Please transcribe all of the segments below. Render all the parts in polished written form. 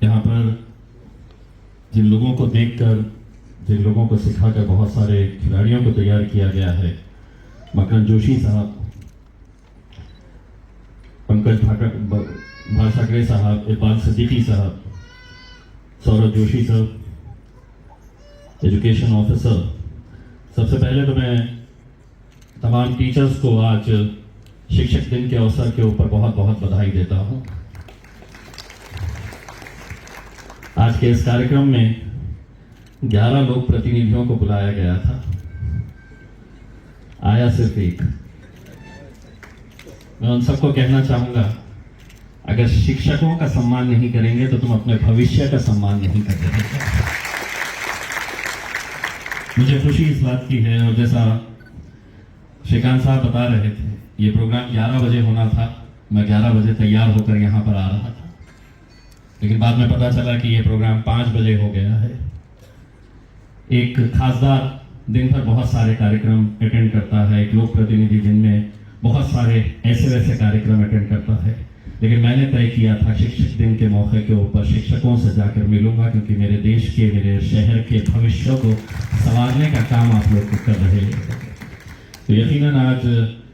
यहाँ पर जिन लोगों को देखकर, जिन लोगों को सिखाकर बहुत सारे खिलाड़ियों को तैयार किया गया है, मकरंद जोशी साहब, पंकज भाषाकरे साहब, इकबाल सिद्दीकी साहब, सौरभ जोशी साहब, एजुकेशन ऑफिसर, सबसे पहले तो मैं तमाम टीचर्स को आज शिक्षक दिन के अवसर के ऊपर बहुत बहुत बधाई देता हूं। आज के इस कार्यक्रम में 11 लोक प्रतिनिधियों को बुलाया गया था, आया सिर्फ एक। मैं उन सबको कहना चाहूंगा, अगर शिक्षकों का सम्मान नहीं करेंगे तो तुम अपने भविष्य का सम्मान नहीं कर रहे। मुझे खुशी इस बात की है, और जैसा श्रीकांत साहब बता रहे थे, ये प्रोग्राम 11 बजे होना था। मैं 11 बजे तैयार होकर यहाँ पर आ रहा था, लेकिन बाद में पता चला कि ये प्रोग्राम 5 बजे हो गया है। एक खासदार दिन भर बहुत सारे कार्यक्रम अटेंड करता है, एक लोक प्रतिनिधि दिन में बहुत सारे ऐसे वैसे कार्यक्रम अटेंड करता है, लेकिन मैंने तय किया था शिक्षक दिन के मौके के ऊपर शिक्षकों से जाकर मिलूंगा, क्योंकि मेरे देश के, मेरे शहर के भविष्य को संवारने का काम आप लोग कर रहे हैं। तो यकीनन आज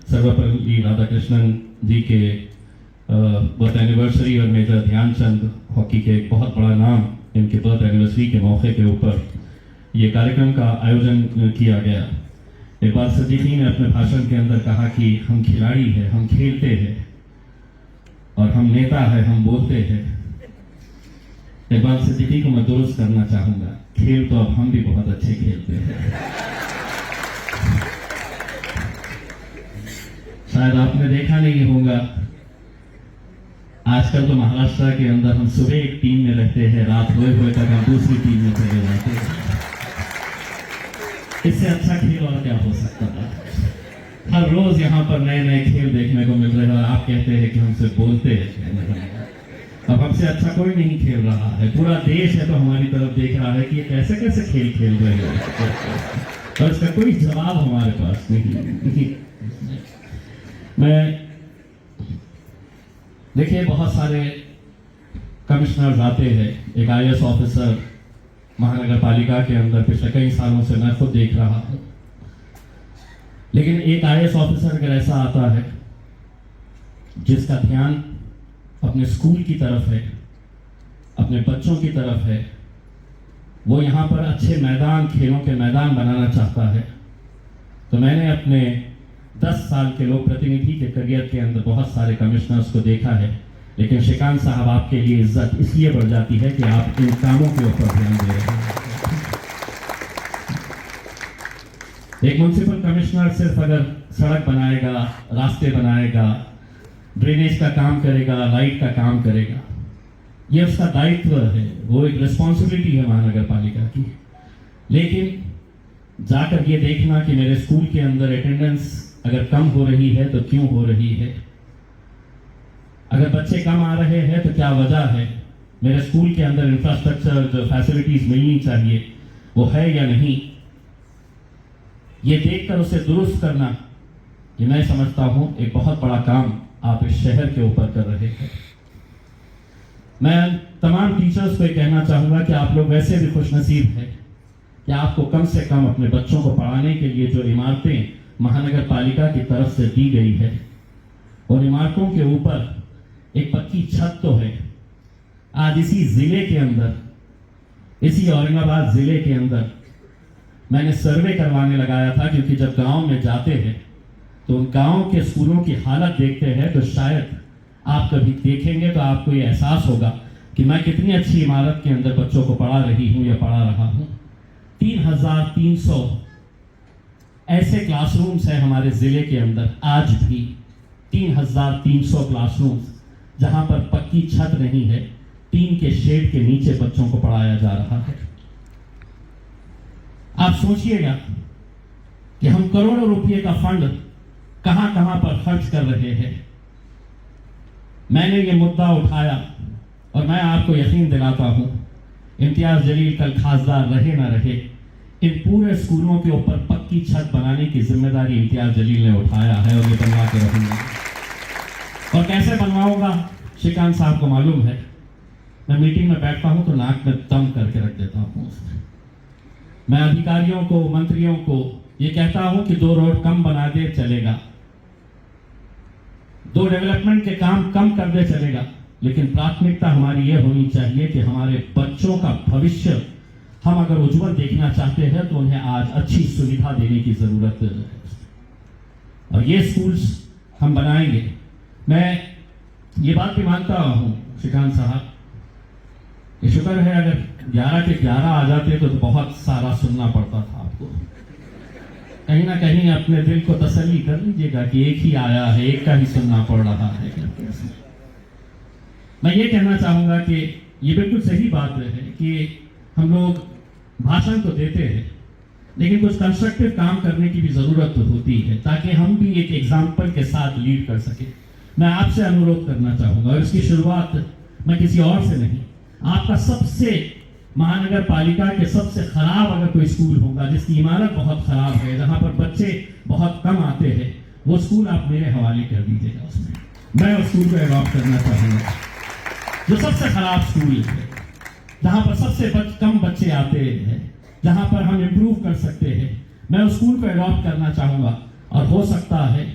सर्वपल्ली राधाकृष्णन जी के बर्थ एनिवर्सरी और मेजर ध्यानचंद हॉकी के एक बहुत बड़ा नाम, इनके बर्थ एनिवर्सरी के मौके के ऊपर ये कार्यक्रम का आयोजन किया गया। इकबाल सिद्दीकी ने अपने भाषण के अंदर कहा कि हम खिलाड़ी हैं, हम खेलते हैं, और हम नेता है, हम बोलते हैं। इकबाल सिद्दीकी को मैं दुरुस्त करना चाहूंगा, खेल तो अब हम भी बहुत अच्छे खेलते हैं। शायद आपने देखा नहीं होगा, आजकल तो महाराष्ट्र के अंदर हम सुबह एक टीम में रहते हैं, रात हुए तक हम दूसरी टीम में चले जाते हैं। इससे अच्छा खेल और क्या हो सकता है। हर रोज यहाँ पर नए नए खेल देखने को मिल रहे हैं, और आप कहते हैं कि हम सिर्फ बोलते हैं। अब हमसे अच्छा कोई नहीं खेल रहा है, पूरा देश है तो हमारी तरफ देख रहा है कि ये कैसे कैसे खेल खेल रहे हैं, और इसका कोई जवाब हमारे पास नहीं। मैं देखिए, बहुत सारे कमिश्नर्स आते हैं, एक IAS ऑफिसर महानगर पालिका के अंदर पिछले कई सालों से मैं खुद देख रहा हूं, लेकिन एक IAS ऑफिसर अगर ऐसा आता है जिसका ध्यान अपने स्कूल की तरफ है, अपने बच्चों की तरफ है, वो यहाँ पर अच्छे मैदान, खेलों के मैदान बनाना चाहता है, तो मैंने अपने 10 साल के लोक प्रतिनिधि के करियर के अंदर बहुत सारे कमिश्नर्स को देखा है, लेकिन श्रीकांत साहब आपके लिए इज्जत इसलिए बढ़ जाती है कि आप इन कामों के ऊपर ध्यान दे रहे हैं। एक म्युनिसिपल कमिश्नर सिर्फ अगर सड़क बनाएगा, रास्ते बनाएगा, ड्रेनेज का काम करेगा, लाइट का काम करेगा, ये उसका दायित्व है, वो एक रिस्पॉन्सिबिलिटी है महानगर पालिका की। लेकिन जाकर ये देखना कि मेरे स्कूल के अंदर अटेंडेंस अगर कम हो रही है तो क्यों हो रही है, अगर बच्चे कम आ रहे हैं तो क्या वजह है, मेरे स्कूल के अंदर इंफ्रास्ट्रक्चर, जो फैसिलिटीज मिलनी चाहिए वो है या नहीं, ये देखकर उसे दुरुस्त करना, ये मैं समझता हूं एक बहुत बड़ा काम आप इस शहर के ऊपर कर रहे हैं। मैं तमाम टीचर्स को कहना चाहूंगा कि आप लोग वैसे भी खुशनसीब हैं कि आपको कम से कम अपने बच्चों को पढ़ाने के लिए जो इमारतें महानगर पालिका की तरफ से दी गई है, उन इमारतों के ऊपर एक पक्की छत तो है। आज इसी जिले के अंदर, इसी औरंगाबाद जिले के अंदर मैंने सर्वे करवाने लगाया था, क्योंकि जब गांव में जाते हैं तो उन गांव के स्कूलों की हालत देखते हैं, तो शायद आप कभी देखेंगे तो आपको ये एहसास होगा कि मैं कितनी अच्छी इमारत के अंदर बच्चों को पढ़ा रही हूं या पढ़ा रहा हूं। 3300 ऐसे क्लासरूम्स हैं हमारे जिले के अंदर, आज भी 3300 क्लासरूम्स जहां पर पक्की छत नहीं है, टीन के शेड के नीचे बच्चों को पढ़ाया जा रहा है। आप सोचिएगा कि हम करोड़ों रुपए का फंड कहां कहां पर खर्च कर रहे हैं। मैंने ये मुद्दा उठाया और मैं आपको यकीन दिलाता हूं, इम्तियाज जलील कल खासदार रहे ना रहे, इन पूरे स्कूलों के ऊपर पक्की छत बनाने की जिम्मेदारी इम्तियाज जलील ने उठाया है, और ये बनवा के रखूंगा। और कैसे बनवाऊंगा, श्रीकांत साहब को मालूम है। मैं मीटिंग में बैठता हूं तो नाक में दम करके रख देता हूं उसमें। मैं अधिकारियों को, मंत्रियों को ये कहता हूं कि 2 रोड कम बना दे चलेगा, 2 डेवलपमेंट के काम कम कर दे चलेगा, लेकिन प्राथमिकता हमारी ये होनी चाहिए कि हमारे बच्चों का भविष्य हम अगर उज्जवल देखना चाहते हैं तो उन्हें आज अच्छी सुविधा देने की जरूरत है, और ये स्कूल्स हम बनाएंगे। मैं ये बात भी मानता हूं श्रीकांत साहब, ये शुक्र है अगर 11 के 11 आ जाते तो बहुत सारा सुनना पड़ता था आपको। कहीं ना कहीं अपने दिल को तसल्ली कर लीजिएगा कि एक ही आया है, एक का ही सुनना पड़ रहा है। मैं ये कहना चाहूंगा कि ये बिल्कुल सही बात है कि हम लोग भाषण तो देते हैं, लेकिन कुछ कंस्ट्रक्टिव काम करने की भी जरूरत होती है ताकि हम भी एक एग्जाम्पल के साथ लीड कर सके। मैं आपसे अनुरोध करना चाहूंगा, और इसकी शुरुआत मैं किसी और से नहीं, आपका सबसे महानगर पालिका के सबसे खराब अगर कोई स्कूल होगा जिसकी इमारत बहुत खराब है, जहां पर बच्चे बहुत कम आते हैं, वो स्कूल आप मेरे हवाले कर दीजिएगा। उसमें मैं उस स्कूल को अडॉप्ट करना चाहूंगा जो सबसे खराब स्कूल है, जहां पर सबसे कम बच्चे आते हैं, जहां पर हम इम्प्रूव कर सकते हैं। मैं उस स्कूल को अडॉप्ट करना चाहूंगा, और हो सकता है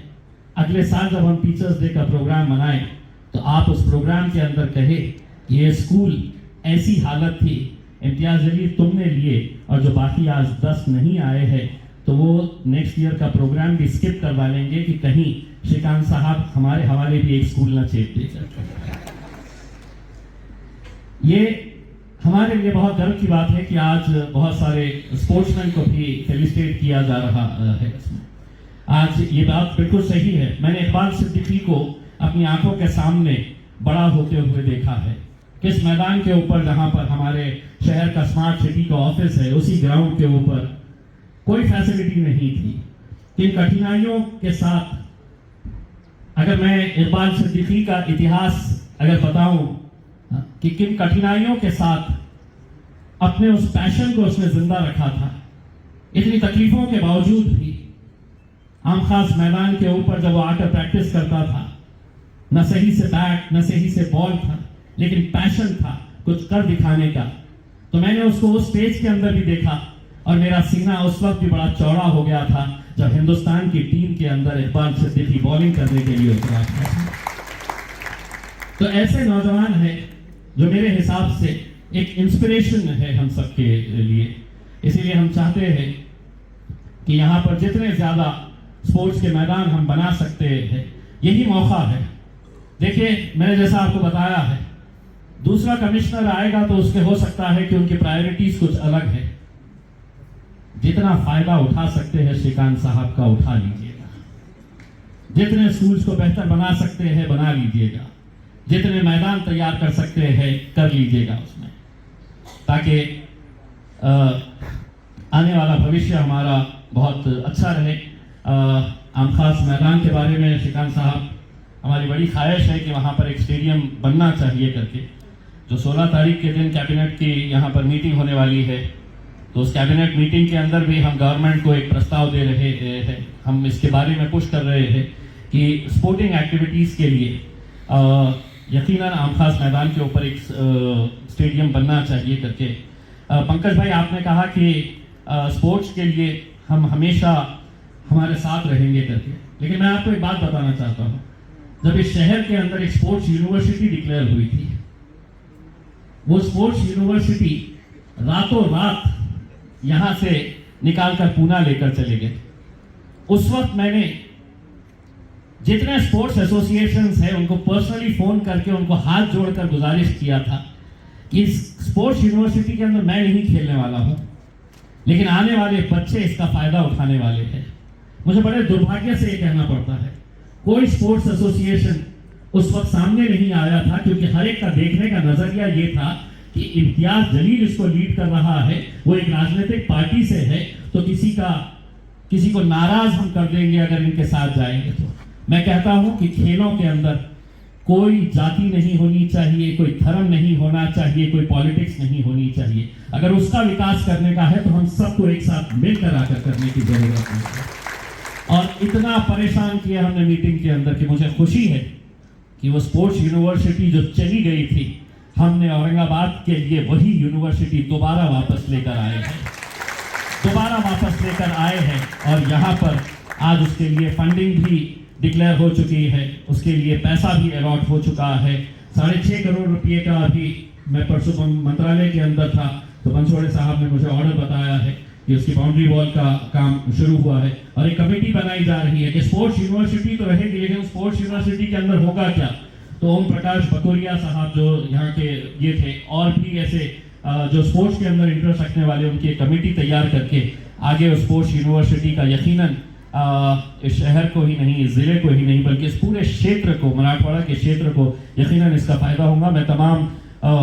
अगले साल जब हम टीचर्स डे का प्रोग्राम मनाएं तो आप उस प्रोग्राम के अंदर कहे कि ये स्कूल ऐसी हालत थी, इम्तियाज अली तुमने लिए, और जो बाकी आज 10 नहीं आए हैं तो वो नेक्स्ट ईयर का प्रोग्राम भी स्किप करवा लेंगे कि कहीं श्रीकांत साहब हमारे हवाले भी एक स्कूल न चेप देकर। ये हमारे लिए बहुत गर्व की बात है कि आज बहुत सारे स्पोर्ट्समैन को भी फेलिसिटेट किया जा रहा है। आज ये बात बिल्कुल सही है। मैंने इकबाल सिद्दीकी को अपनी आंखों के सामने बड़ा होते हुए देखा है। किस मैदान के ऊपर जहां पर हमारे शहर का स्मार्ट सिटी का ऑफिस है, उसी ग्राउंड के ऊपर कोई फैसिलिटी नहीं थी। किन कठिनाइयों के साथ, अगर मैं इकबाल सिद्दीकी का इतिहास अगर बताऊं कि किन कठिनाइयों के साथ अपने उस पैशन को उसने जिंदा रखा था, इतनी तकलीफों के बावजूद भी आम खास मैदान के ऊपर जब वो आकर प्रैक्टिस करता था, न सही से बैट न सही से बॉल था, लेकिन पैशन था कुछ कर दिखाने का। तो मैंने उसको उस स्टेज के अंदर भी देखा, और मेरा सीना उस वक्त भी बड़ा चौड़ा हो गया था जब हिंदुस्तान की टीम के अंदर इकबाल सिद्दीकी बॉलिंग करने के लिए उतरा था। तो ऐसे नौजवान हैं जो मेरे हिसाब से एक इंस्पिरेशन है हम सबके लिए। इसीलिए हम चाहते हैं कि यहाँ पर जितने ज्यादा स्पोर्ट्स के मैदान हम बना सकते हैं, यही मौका है। देखिए, मैंने जैसा आपको बताया है, दूसरा कमिश्नर आएगा तो उसके हो सकता है कि उनकी प्रायोरिटीज कुछ अलग है। जितना फायदा उठा सकते हैं श्रीकांत साहब का उठा लीजिएगा, जितने स्कूल्स को बेहतर बना सकते हैं बना लीजिएगा, जितने मैदान तैयार कर सकते हैं कर लीजिएगा उसमें, ताकि आने वाला भविष्य हमारा बहुत अच्छा रहे। आम खास मैदान के बारे में श्रीकांत साहब, हमारी बड़ी ख्वाहिश है कि वहाँ पर एक स्टेडियम बनना चाहिए करके। जो 16 तारीख के दिन कैबिनेट की यहाँ पर मीटिंग होने वाली है, तो उस कैबिनेट मीटिंग के अंदर भी हम गवर्नमेंट को एक प्रस्ताव दे रहे हैं। हम इसके बारे में पुश कर रहे हैं कि स्पोर्टिंग एक्टिविटीज़ के लिए यकीनन आम खास मैदान के ऊपर एक स्टेडियम बनना चाहिए करके। पंकज भाई, आपने कहा कि स्पोर्ट्स के लिए हम हमेशा हमारे साथ रहेंगे करके, लेकिन मैं आपको एक बात बताना चाहता हूँ। जब इस शहर के अंदर एक स्पोर्ट्स यूनिवर्सिटी डिक्लेयर हुई थी, वो स्पोर्ट्स यूनिवर्सिटी रातों रात यहां से निकालकर पूना लेकर चले गए। उस वक्त मैंने जितने स्पोर्ट्स एसोसिएशंस हैं उनको पर्सनली फोन करके उनको हाथ जोड़कर गुजारिश किया था कि इस स्पोर्ट्स यूनिवर्सिटी के अंदर मैं नहीं खेलने वाला हूं, लेकिन आने वाले बच्चे इसका फायदा उठाने वाले हैं। मुझे बड़े दुर्भाग्य से ये कहना पड़ता है, कोई स्पोर्ट्स एसोसिएशन उस वक्त सामने नहीं आया था, क्योंकि हर एक का देखने का नजरिया ये था कि इम्तियाज जलील इसको लीड कर रहा है, वो एक राजनीतिक पार्टी से है, तो किसी को नाराज हम कर देंगे अगर इनके साथ जाएंगे। तो मैं कहता हूं कि खेलों के अंदर कोई जाति नहीं होनी चाहिए, कोई धर्म नहीं होना चाहिए, कोई पॉलिटिक्स नहीं होनी चाहिए। अगर उसका विकास करने का है तो हम सबको एक साथ मिलकर आकर करने की जरूरत है। और इतना परेशान किया हमने मीटिंग के अंदर कि मुझे खुशी है कि वो स्पोर्ट्स यूनिवर्सिटी जो चली गई थी, हमने औरंगाबाद के लिए वही यूनिवर्सिटी दोबारा वापस लेकर आए हैं, और यहाँ पर आज उसके लिए फंडिंग भी डिक्लेयर हो चुकी है, उसके लिए पैसा भी अलॉट हो चुका है। 6.5 करोड़ रुपये का अभी मैं परसों मंत्रालय के अंदर था तो पंचोड़े साहब ने मुझे ऑर्डर बताया है कि उसकी बाउंड्री वॉल का काम शुरू हुआ है और एक कमेटी बनाई जा रही है कि स्पोर्ट्स यूनिवर्सिटी तो रहेगी, लेकिन स्पोर्ट्स यूनिवर्सिटी के अंदर होगा क्या। तो ओम प्रकाश बकोरिया साहब जो यहाँ के ये थे और भी ऐसे जो स्पोर्ट्स के अंदर इंटरेस्ट रखने वाले, उनकी एक कमेटी तैयार करके आगे उस स्पोर्ट्स यूनिवर्सिटी का यकीनन इस शहर को ही नहीं, इस ज़िले को ही नहीं, बल्कि इस पूरे क्षेत्र को, मराठवाड़ा के क्षेत्र को यकीनन इसका फ़ायदा होगा। मैं तमाम